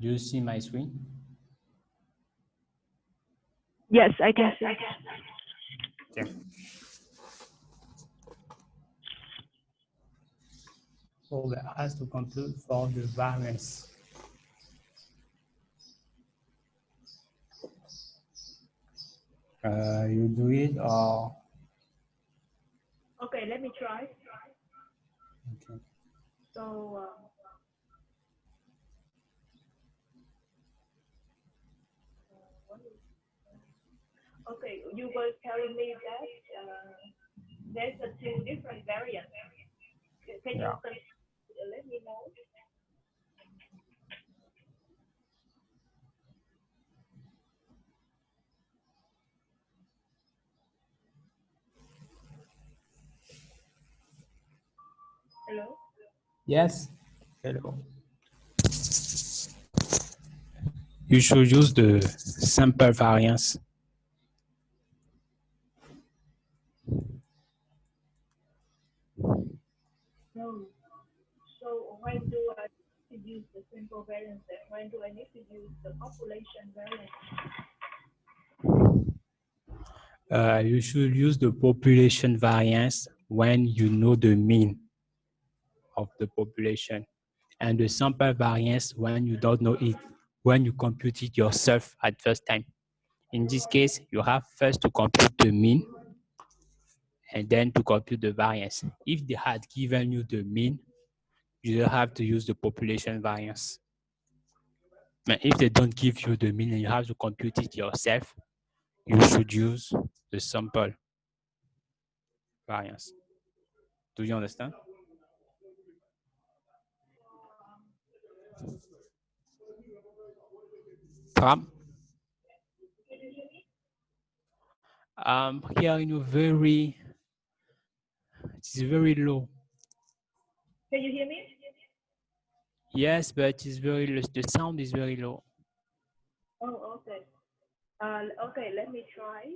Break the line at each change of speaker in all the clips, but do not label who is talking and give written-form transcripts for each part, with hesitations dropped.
Do you see my screen?
Yes, I can see.
Okay. So that has to compute for the variance. You do it or?
Okay, let me try.
Okay.
So, okay, you were telling me that there's a two different variants. Can you
Yeah.
let me know? Hello?
Yes. Hello. You should use the sample variance.
No. So when do I need to use the simple variance and when do I need to use the population variance?
You should use the population variance when you know the mean of the population, and the sample variance when you don't know it, when you compute it yourself at first time. In this case, you have first to compute the mean and then to compute the variance. If they had given you the mean, you don't have to use the population variance. But if they don't give you the mean and you have to compute it yourself, you should use the sample variance. Do you understand? Pram? Hearing you very, it's very low.
Can you hear me?
Yes, but it's very low. The sound is very low.
Oh, okay. Okay, let me try.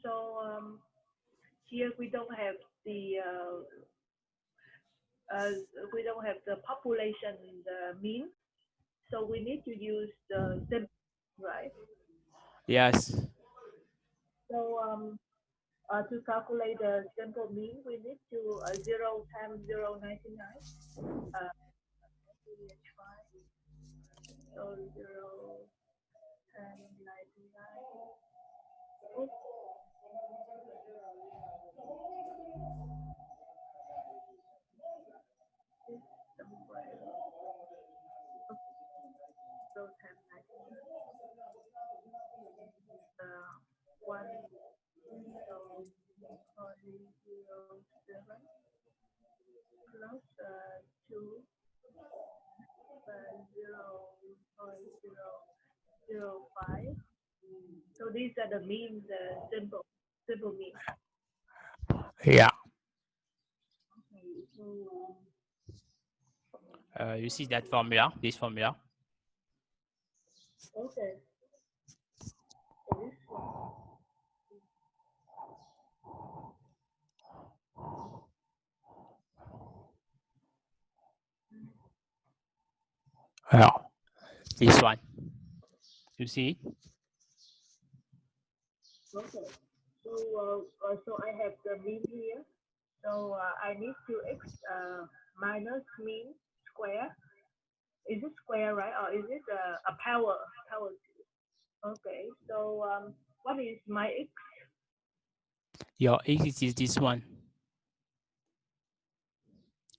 So here we don't have the we don't have the population mean, so we need to use the simple, right?
Yes.
So to calculate the simple mean, we need to 0 times 0.99. Try. So 0 times 99. Oops. So times 99. 1 0.07 plus 2 0.005. So these are the means, simple means.
Yeah.
Okay, so
You see that formula, this formula?
okay. So this one.
Yeah. This one. You see?
Okay. So I have the mean here. So I need to minus mean square. Is it square, right? Or is it a power? Okay. So what is my x?
Your x is this one.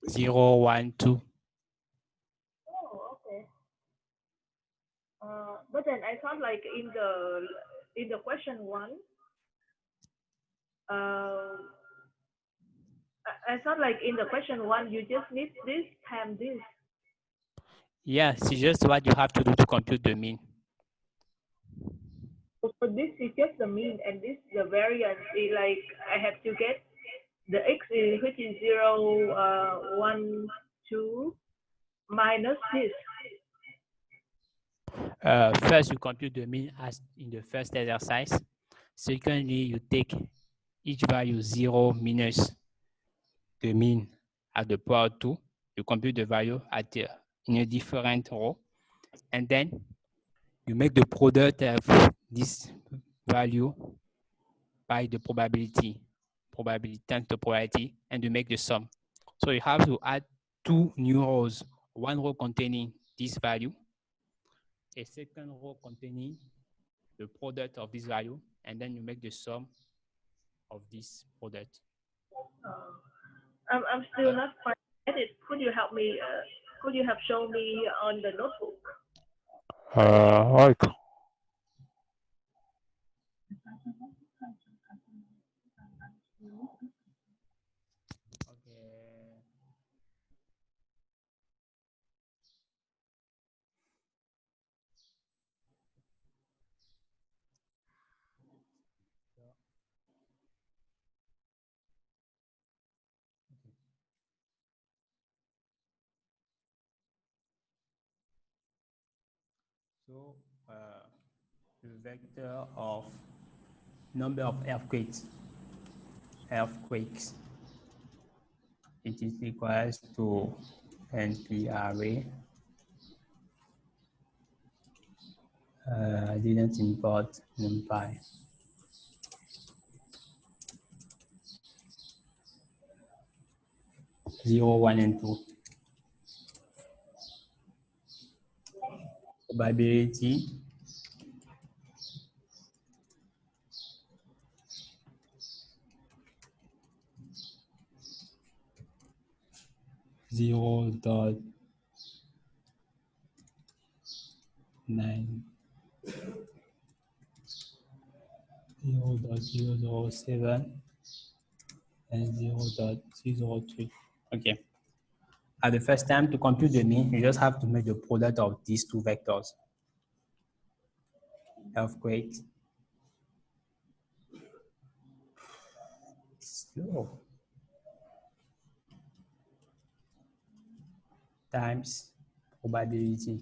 0, 1, 2.
Oh, okay. But then I thought like in the question one, I thought like in the question one you just need this times this.
Yes, it's just what you have to do to compute the mean.
So this is just the mean, and this the variance. Like I have to get the x is which is 0, 1, 2 minus this.
First, you compute the mean as in the first exercise. Secondly, you take each value 0 minus the mean at the power 2. You compute the value at the in a different row, and then you make the product of this value by the probability times the probability, and you make the sum. So you have to add two new rows, one row containing this value, a second row containing the product of this value, and then you make the sum of this product.
I'm still not quite get it. Could you help me? Could you have shown me on the notebook?
Right. Okay. So the vector of number of earthquakes, it is equals to NPRA. I didn't import NumPy. 0, 1, and 2. Probability zero dot 9 0.007 and 0.003. Okay. At the first time to compute the mean, you just have to make the product of these two vectors. Earthquake. Slow. Times probability.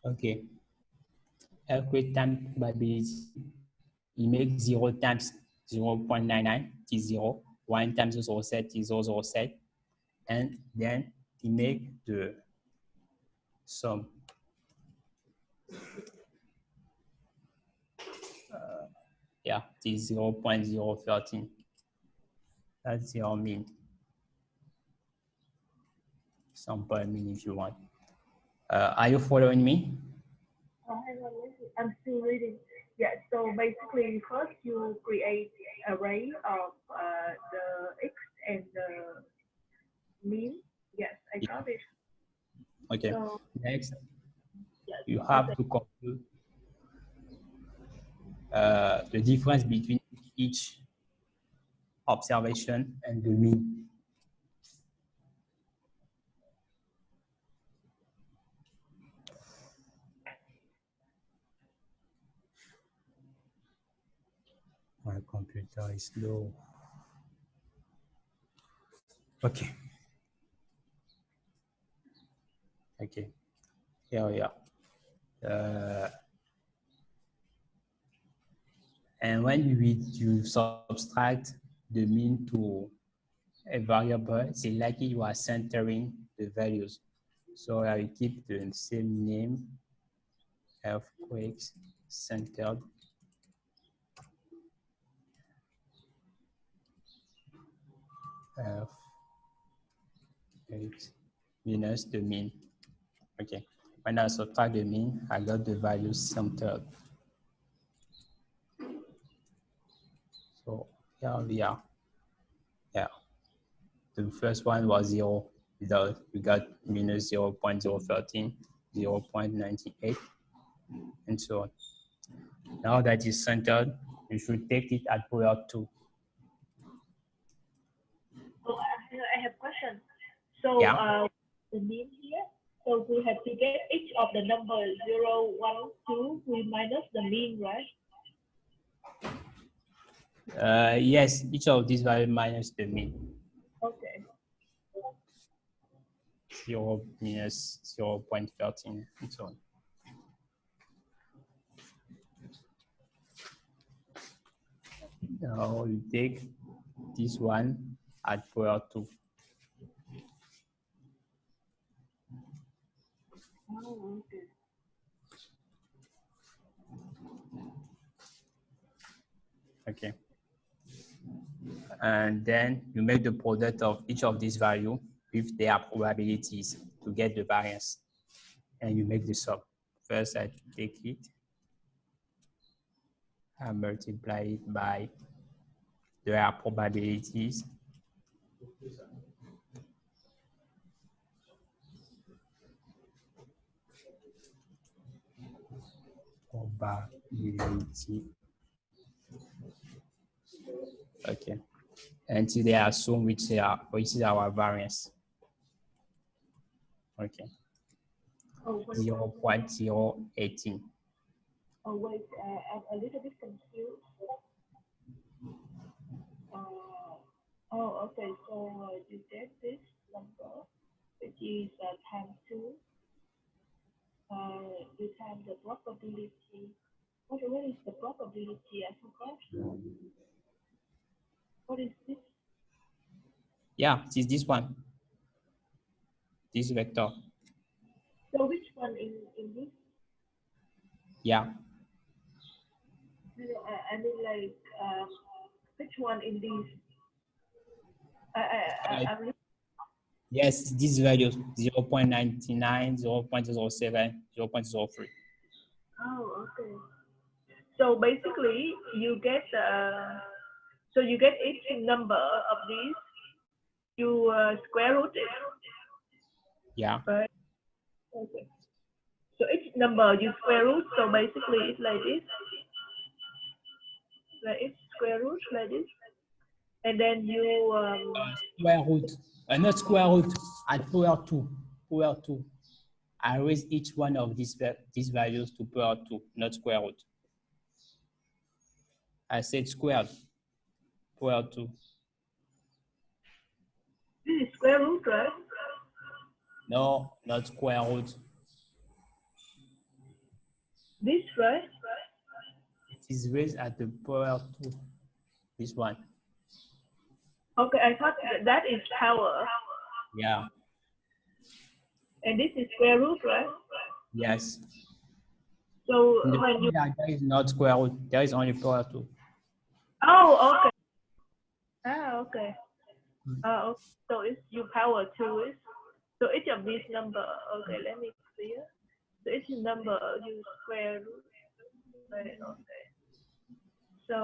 Okay. Earthquake times probability. You make 0 times 0.99 is 0, 1 times 0.07 is 0.07, and then you make the sum. Yeah, it is 0.013. That's your mean. Sample mean if you want. Are you following me?
Hang on, I'm still reading. Yeah, so basically, first you create array of the x and the mean. Yes, I
Yeah.
got it.
Okay.
So
Next,
yes,
you
and
have to compute the difference between each observation and the mean. My computer is slow. Okay. Okay. Here we are. And when you subtract the mean to a variable, it's likely you are centering the values. So I will keep the same name, earthquakes centered. Earthquakes minus the mean. Okay. When I subtract the mean, I got the value centered. So here we are. Yeah. The first one was 0. We got minus 0 0.013, 0 0.98, and so on. Now that is centered, you should take it at power 2.
so I have question. So
Yeah.
the mean here. So we have to get each of the number 0, 1, 2. We minus the mean, right?
Yes, each of these values minus the mean.
Okay.
0 minus 0 0.13 and so on. Now you take this one at power 2.
Oh, okay.
Okay. And then you make the product of each of these values with their probabilities to get the variance. And you make the sum. First, I take it, I multiply it by their probabilities. Probability. Okay. Until they assume which is our variance. Okay.
Oh,
0.018.
Oh, wait, I'm a little bit confused. Okay, so you get this number, which is times 2, you times the probability. What is the probability? I forgot. What is this?
Yeah, it is this one. This vector.
So which one in this?
Yeah.
I mean, like, which one in these? I'm
Yes, these values 0.99, 0.07, 0.03.
Oh, okay. So basically, you get each number of these. You square root it,
Yeah.
right? Okay. So each number you square root. So basically, it's like this. Like it's square root like this, and then you
Square root, not square root, at power 2. Power 2. I raise each one of these values to power 2, not square root. I said squared, power 2.
this is square root, right?
No, not square root.
This, right?
It is raised at the power 2. This one.
Okay, I thought that is power,
Yeah.
and this is square root, right?
Yes.
So
In the
when you
formula, there is not square root. There is only power 2.
okay. Okay. Okay. So it's you power 2 is so each of these number. Okay, let me clear. So each number you square root. Right, okay. So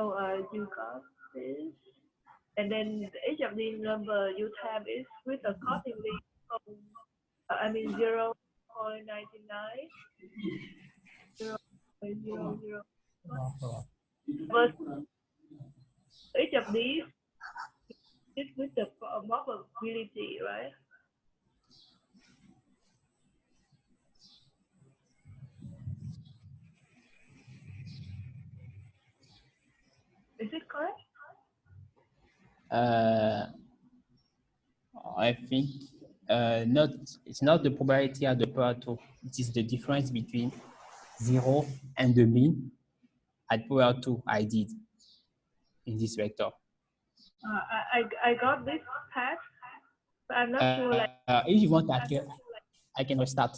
you got this, and then each of these number you have is with accordingly. I mean 0.99, 0.001. But each of these is with the probability, right? Is it correct?
I think it's not the probability at the power 2. It is the difference between 0 and the mean at power 2 I did in this vector.
I got this part, but I'm not sure. Like,
If you want, I can restart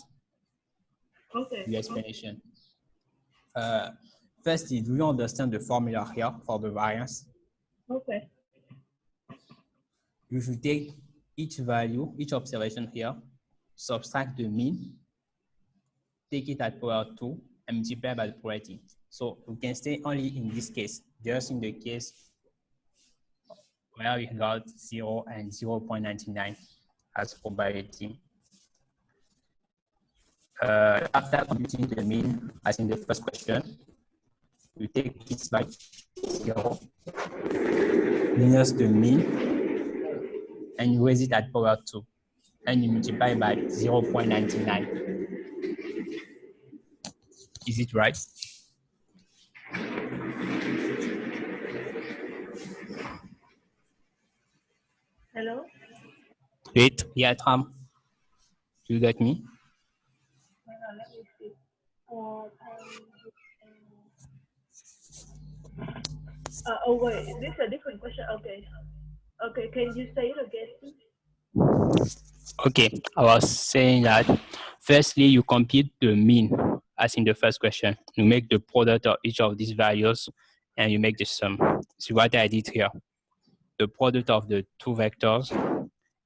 okay.
the explanation. First, do you understand the formula here for the variance?
Okay.
You should take each value, each observation here, subtract the mean, take it at power 2, and multiply by the probability. So we can stay only in this case, just in the case where we got 0 and 0.99 as probability. After computing the mean, as in the first question, we take it by 0 minus the mean, and you raise it at power 2, and you multiply by 0.99. Is it right?
Hello.
Wait, yeah, Tram. Do you get me?
Let me see. Oh wait, this is a different question. Okay. Okay, can you say it again, please?
Okay, I was saying that firstly, you compute the mean, as in the first question. You make the product of each of these values and you make the sum. See what I did here. The product of the two vectors,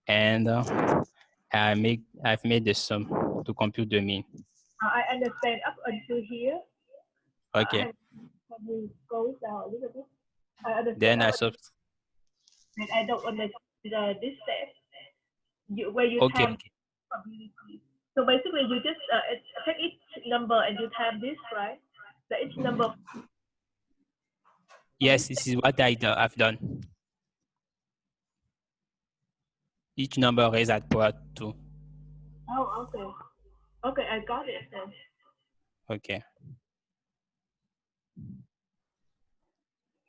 and I've made the sum to compute the mean.
I understand up until here.
Okay.
Can you go down a little bit? I understand
Then
up
I
until,
sub.
and I don't understand this step where you
Okay,
time
okay.
probability. So basically, you just take each number and you time this, right? So each number from
Yes,
each step.
this is what I've done. Each number raised at power two.
Oh, okay. Okay, I got it then.
Okay.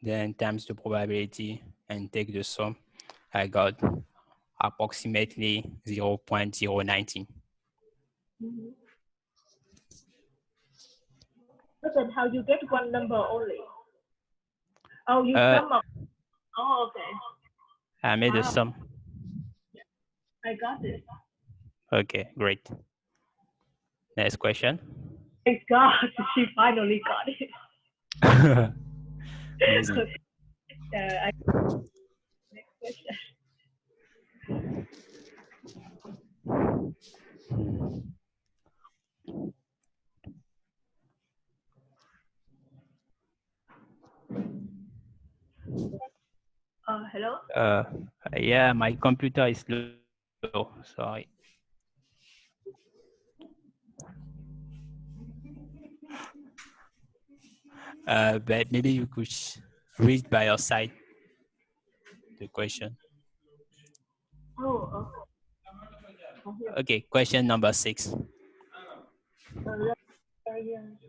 Then times the probability and take the sum. I got approximately 0.019.
Mm-hmm. So then how you get one number only? Oh, you
Uh,
sum up. Oh, okay.
I made a
Wow,
sum.
I got it.
Okay, great. Next question.
Thank God, she finally got it.
Amazing.
I next question. Hello.
Uh, yeah, my computer is slow. Sorry. But maybe you could read by your side the question.
Oh, okay.
Okay, question number 6.
Let's variance.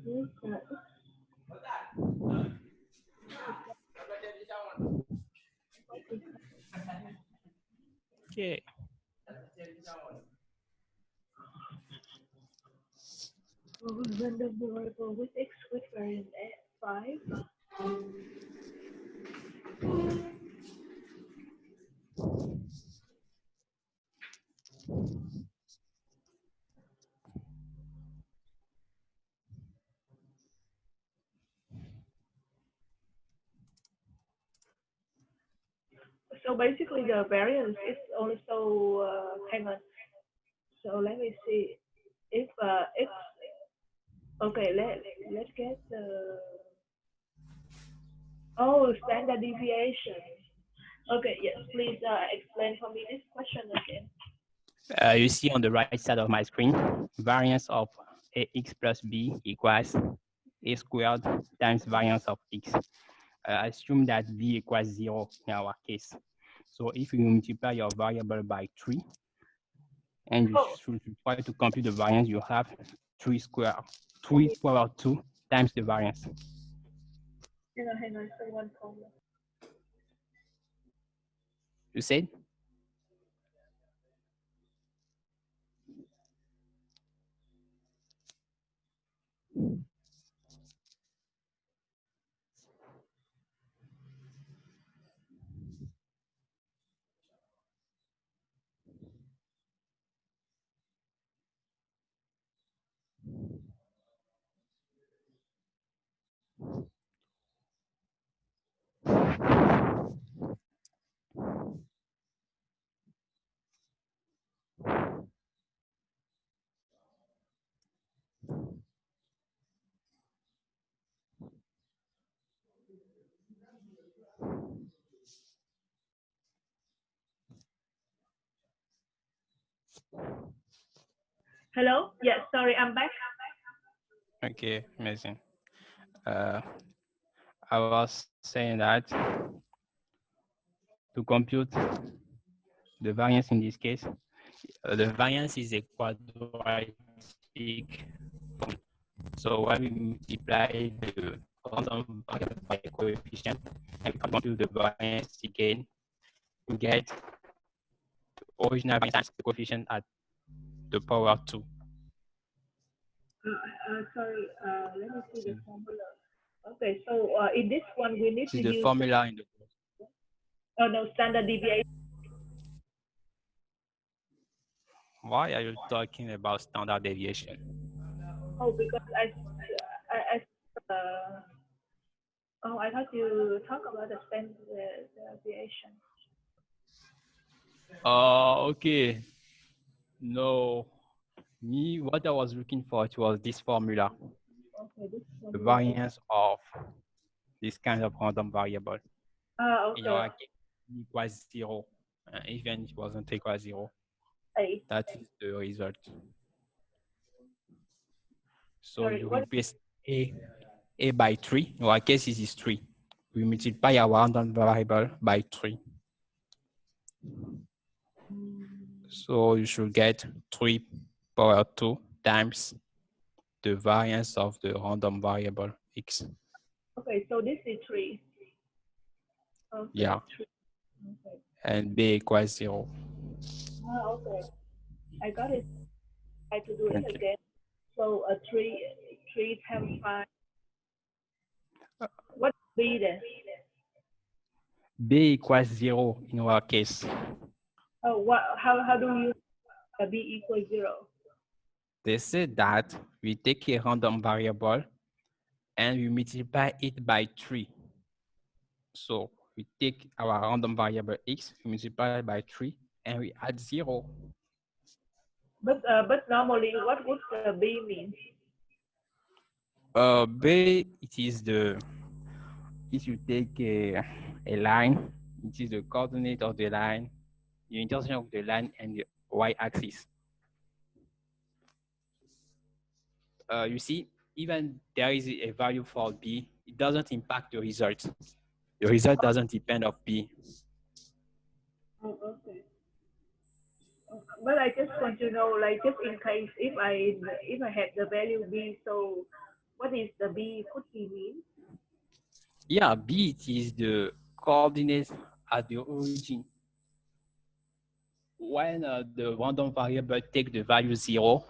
Okay.
Random variable with x with variance at 5. So basically, the variance is also hang on. So let me see. If x, okay, let's get the standard deviation. Okay, yes, please explain for me this question again.
You see on the right side of my screen, variance of ax plus b equals a squared times variance of x. Assume that b equals 0 in our case. So if you multiply your variable by 3, and you
Oh,
should try to compute the variance, you have 3 square,
let
3
me
power 2 times the variance.
hang on, so one comment.
You said?
Hello? Yes, sorry, I'm back.
Okay, amazing. Uh, I was saying that to compute the variance in this case, the variance is a quadratic function. So when we multiply the quantum variable by a coefficient and we compute the variance again, we get the original variance times the coefficient at the power 2.
Sorry, let me see the formula. Okay, so in this one we need
This
to
is the
use
formula in the course.
oh no standard deviation.
Why are you talking about standard deviation?
Oh, because uh, oh I thought you talk about the standard deviation.
Okay. No. Me, what I was looking for, it was this formula,
Okay, this
the
formula is
variance of this kind of random variable. In
okay
our case, equals 0. Even it wasn't equal 0,
A.
that is the result. So
Sorry,
you
what?
replace a by 3. In our case, it is 3. We multiply our random variable by 3. So you should get 3 power 2 times the variance of the random variable x.
Okay, so this is 3. Okay,
Yeah,
3. Okay.
and b equals 0.
Okay. I got it. I have to do it
Okay.
again. So a 3 times 5. What B then?
B equals 0 in our case.
Oh, what? How do you B equals 0?
They said that we take a random variable and we multiply it by 3. So we take our random variable x, we multiply by 3, and we add 0.
But normally, what would B mean?
B, it is the, if you take a line, it is the coordinate of the line, the intersection of the line and the y-axis. You see, even there is a value for B, it doesn't impact the result. The result doesn't depend of B.
Oh, okay. But I just want to know, like, just in case if I have the value B, so what is the B could be mean?
Yeah, B it is the coordinates at the origin. When the random variable take the value 0,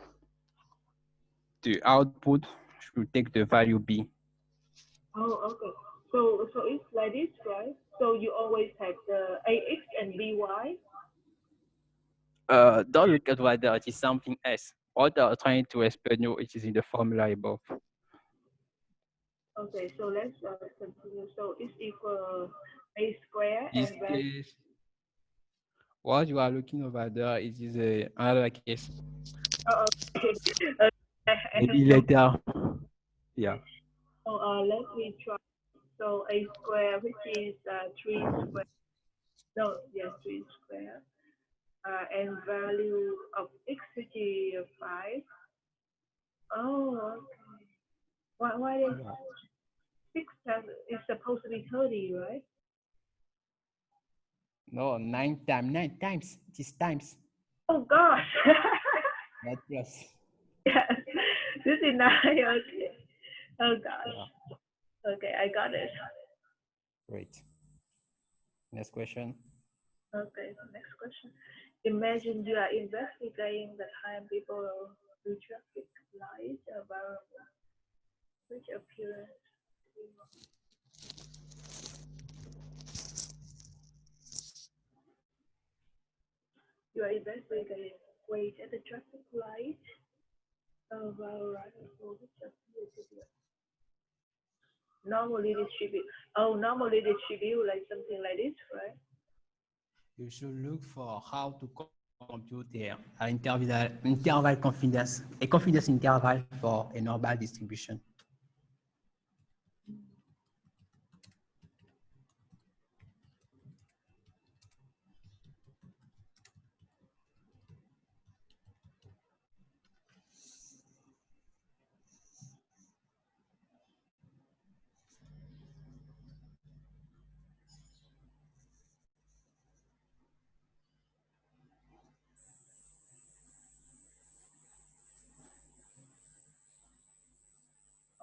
the output should take the value B.
Oh, okay. So it's like this, right? So you always have the AX and BY.
Don't look at whether it is something else. What I'm trying to explain you, it is in the formula above.
Okay, so let's continue. So it's equal A square
This
and then
case, what you are looking over there, it is another case.
oh, okay. I have
Maybe
no.
later. Yeah.
So let me try. So A square, which is 3 square. No, yes, 3 square. And value of x, which is 5. Oh, okay. Why is
Yeah.
6 times? It's supposed to be 30, right?
No, 9 times. It is times.
Oh gosh.
Not plus.
Yes. This is 9. Okay. Oh gosh.
Yeah.
Okay, I got it.
Great. Next question.
Okay, next question. Imagine you are investigating the time people do traffic lights about which appearance you are investigating. Wait at the traffic light about right before which appears to be normally distribute. Oh, normally distribute like something like this, right?
You should look for how to compute an interval confidence, a confidence interval for a normal distribution.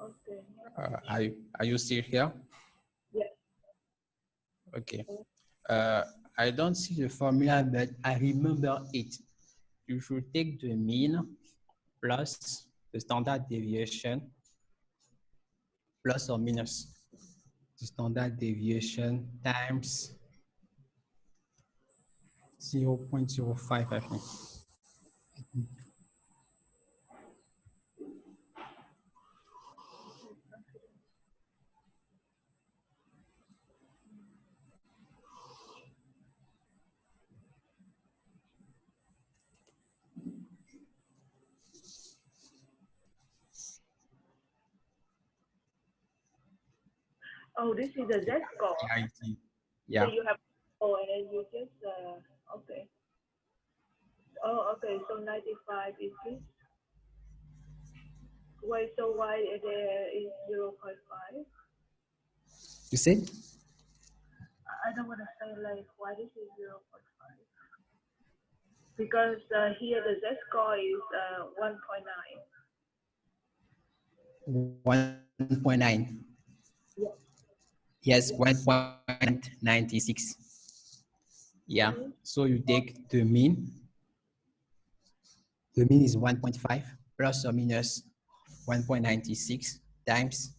Okay.
Are you still here?
Yeah.
Okay. Uh, I don't see the formula, but I remember it. You should take the mean plus the standard deviation plus or minus the standard deviation times 0.05, I think.
Oh, this is the Z score.
Yeah,
So
yeah.
you have and then you just okay. Oh, okay. So 95 is this. Why? So why there is 0.5?
You said?
I don't want to say like why this is 0.5 because here the Z score is 1.9.
1.9.
Yeah.
Yes, 1.96. Yeah.
Mm-hmm.
So you take the mean. The mean is 1.5 plus or minus 1.96 times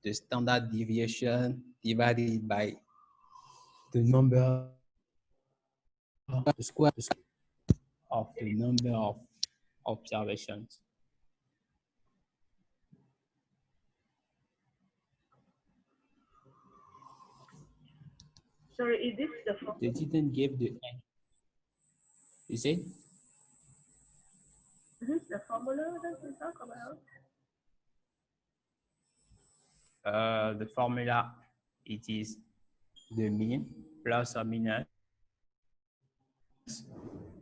the standard deviation divided by the number, the square of the number of observations.
Sorry, is this the
They
formula?
didn't give the end. You see?
Is this the formula that we talk about?
The formula, it is the mean plus or minus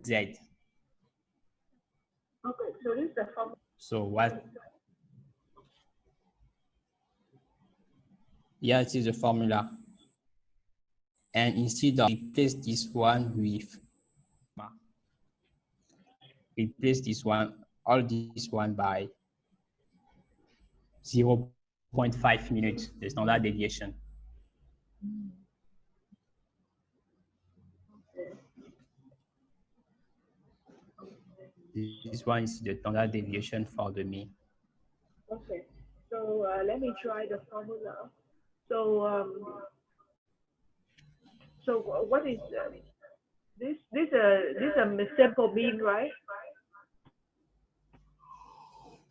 z.
Okay, so this is the formula.
So what? Yeah, it is a formula. And instead of replace this one with, replace this one, all this one by 0.5 minutes, the standard deviation. This one is the standard deviation for the mean.
Okay, so let me try the formula. So what is this? This a sample mean, right?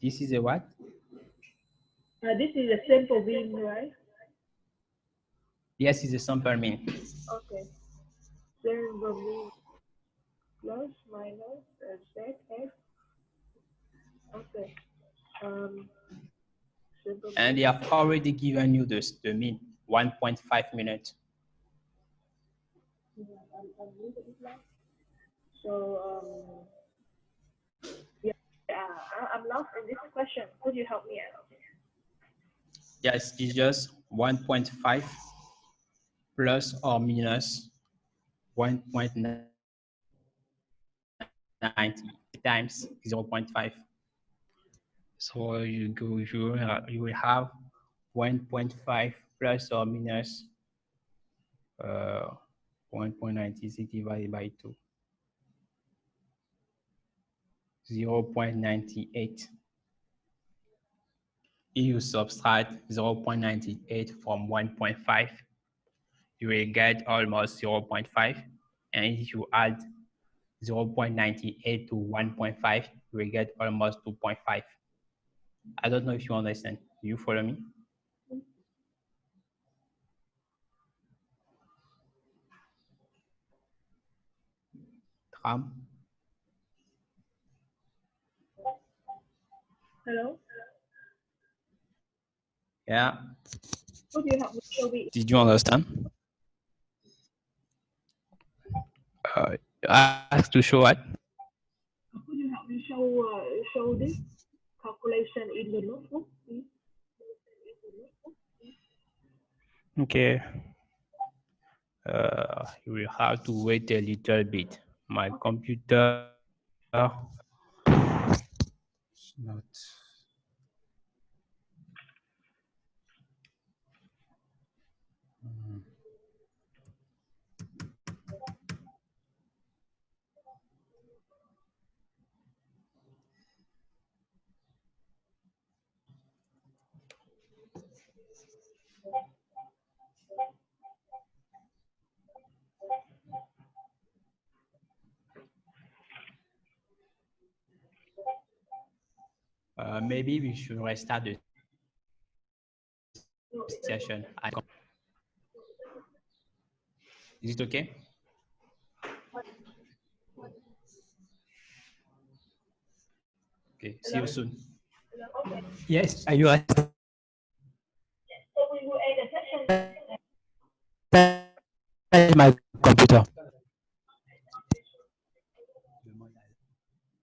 This is a what?
This is a sample mean, right?
Yes, it's a sample mean.
Okay, sample mean plus minus ZX. Okay, um, sample
And they
mean.
have already given you the mean, 1.5 minutes.
I'm a little bit lost. So yeah, I'm lost in this question. Could you help me out?
Yes, it's just 1.5 plus or minus 1.90 times 0.5. So you will have 1.5 plus or minus 1.96 divided by 2, 0.98. If you subtract 0.98 from 1.5, you will get almost 0.5. And if you add 0.98 to 1.5, you will get almost 2.5. I don't know if you understand. Do you follow me? Tram?
Hello?
Yeah.
Could you help me show me?
Did you understand? Uh, ask to show what?
Could you help me show this calculation in the notebook, please?
Okay. You will have to wait a little bit. My
Okay.
computer is not. Maybe we should restart the session. Is it okay? Okay, see you soon. Yes, are you at
So we will end the session.
my computer?